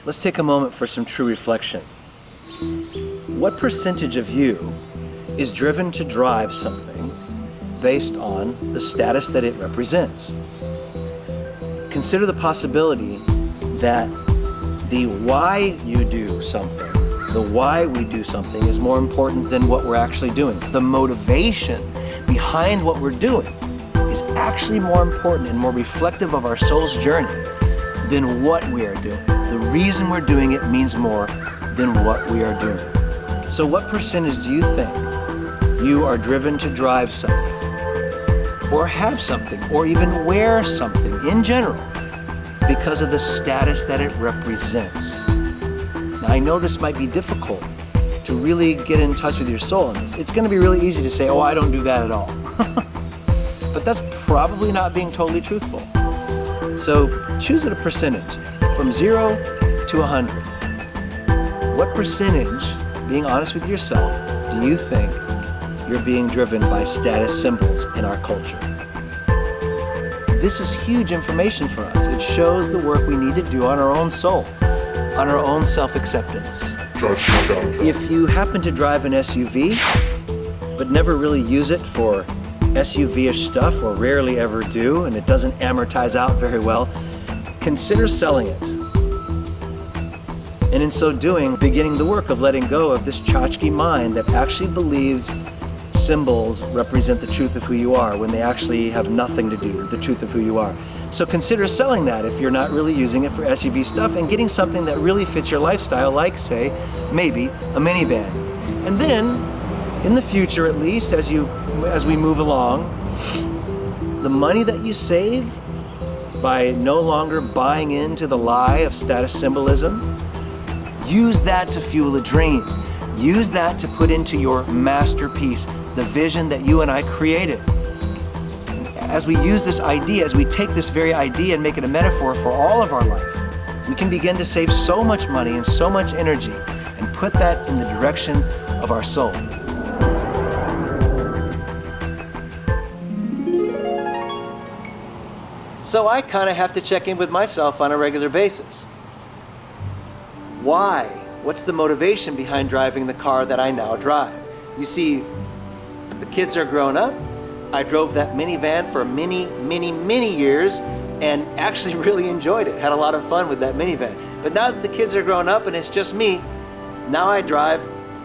let's take a moment for some true reflection. What percentage of you is driven to drive something based on the status that it represents? Consider the possibility that the why you do something, the why we do something is more important than what we're actually doing. The motivation behind what we're doing is actually more important and more reflective of our soul's journey than what we are doing. The reason we're doing it means more than what we are doing. So what percentage do you think you are driven to drive something, or have something, or even wear something in general because of the status that it represents? Now, I know this might be difficult to really get in touch with your soul in this. It's going to be really easy to say, oh, I don't do that at all. But that's probably not being totally truthful. So choose a percentage from 0 to 100. What percentage, being honest with yourself, do you think you're being driven by status symbols in our culture? This is huge information for us. It shows the work we need to do on our own soul, on our own self-acceptance. If you happen to drive an SUV, but never really use it for SUV-ish stuff, or rarely ever do, and it doesn't amortize out very well, consider selling it. And in so doing, beginning the work of letting go of this tchotchke mind that actually believes symbols represent the truth of who you are when they actually have nothing to do with the truth of who you are. So consider selling that if you're not really using it for SUV stuff, and getting something that really fits your lifestyle, like, say, maybe a minivan. And then, in the future at least, as we move along, the money that you save by no longer buying into the lie of status symbolism, use that to fuel a dream. Use that to put into your masterpiece, the vision that you and I created. As we use this idea, as we take this very idea and make it a metaphor for all of our life, we can begin to save so much money and so much energy and put that in the direction of our soul. So I kind of have to check in with myself on a regular basis. Why? What's the motivation behind driving the car that I now drive? You see, the kids are grown up. I drove that minivan for many years and actually really enjoyed it. Had a lot of fun with that minivan. But now that the kids are grown up and it's just me, now I drive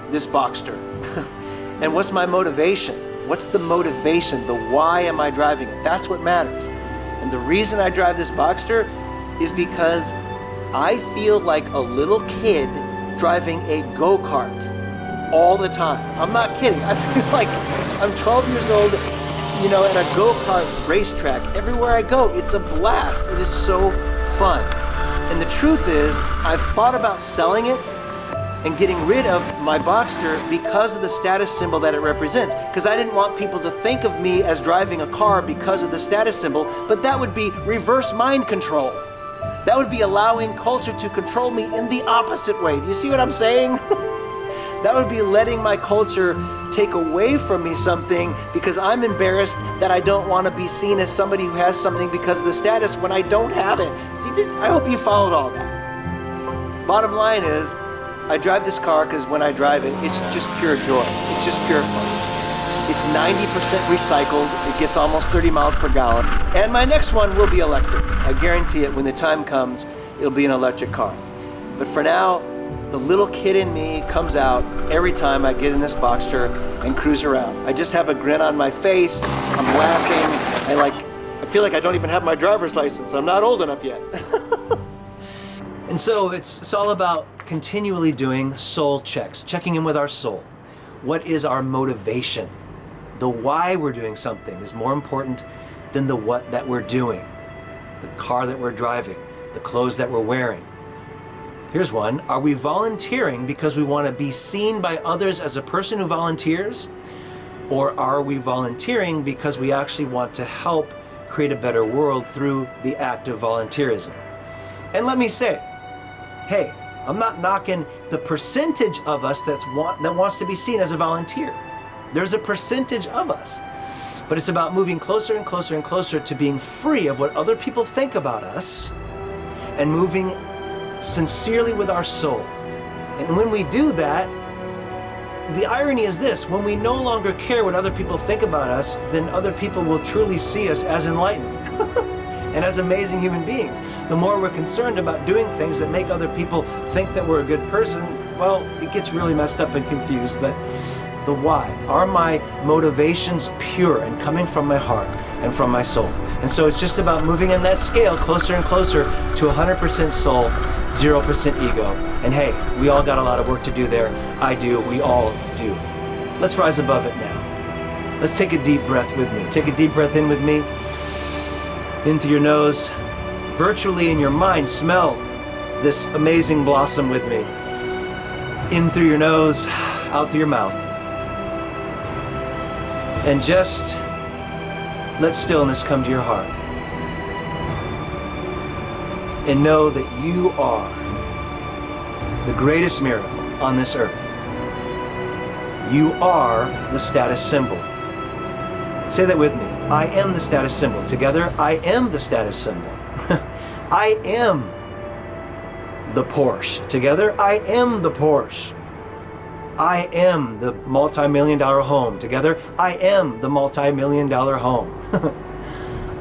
this Boxster. And what's my motivation? What's the motivation? The why am I driving it? That's what matters. And the reason I drive this Boxster is because I feel like a little kid driving a Go Kart all the time. I'm not kidding. I feel like I'm 12 years old, at a Go Kart racetrack. Everywhere I go, it's a blast. It is so fun. And the truth is, I've thought about selling it and getting rid of my Boxster because of the status symbol that it represents. Because I didn't want people to think of me as driving a car because of the status symbol, but that would be reverse mind control. That would be allowing culture to control me in the opposite way. Do you see what I'm saying? That would be letting my culture take away from me something because I'm embarrassed that I don't want to be seen as somebody who has something because of the status when I don't have it. I hope you followed all that. Bottom line is, I drive this car because when I drive it, it's just pure joy. It's just pure fun. It's 90% recycled. It gets almost 30 miles per gallon. And my next one will be electric. I guarantee it, when the time comes, it'll be an electric car. But for now, the little kid in me comes out every time I get in this Boxster and cruise around. I just have a grin on my face. I'm laughing. I feel like I don't even have my driver's license. I'm not old enough yet. And so it's all about continually doing soul checks, checking in with our soul. What is our motivation? The why we're doing something is more important than the what that we're doing. The car that we're driving, the clothes that we're wearing. Here's one. Are we volunteering because we want to be seen by others as a person who volunteers? Or are we volunteering because we actually want to help create a better world through the act of volunteerism? And let me say, hey, I'm not knocking the percentage of us that wants to be seen as a volunteer. There's a percentage of us. But it's about moving closer and closer and closer to being free of what other people think about us and moving sincerely with our soul. And when we do that, the irony is this: when we no longer care what other people think about us, then other people will truly see us as enlightened and as amazing human beings. The more we're concerned about doing things that make other people think that we're a good person, well, it gets really messed up and confused. But the why, are my motivations pure and coming from my heart and from my soul? And so it's just about moving in that scale closer and closer to 100% soul, 0% ego. And hey, we all got a lot of work to do there. I do, we all do. Let's rise above it now. Let's take a deep breath with me. Take a deep breath in with me. In through your nose. Virtually in your mind, smell this amazing blossom with me. In through your nose, out through your mouth. And just let stillness come to your heart. And know that you are the greatest miracle on this earth. You are the status symbol. Say that with me. I am the status symbol. Together, I am the status symbol. I am the Porsche. Together, I am the Porsche. I am the multi-million-dollar home. Together, I am the multi-million-dollar home.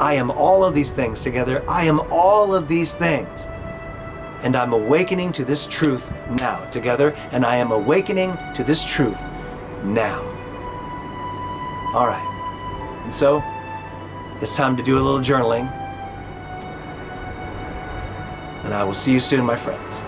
I am all of these things. Together, I am all of these things. And I'm awakening to this truth now. Together, and I am awakening to this truth now. All right. And so, it's time to do a little journaling. And I will see you soon, my friends.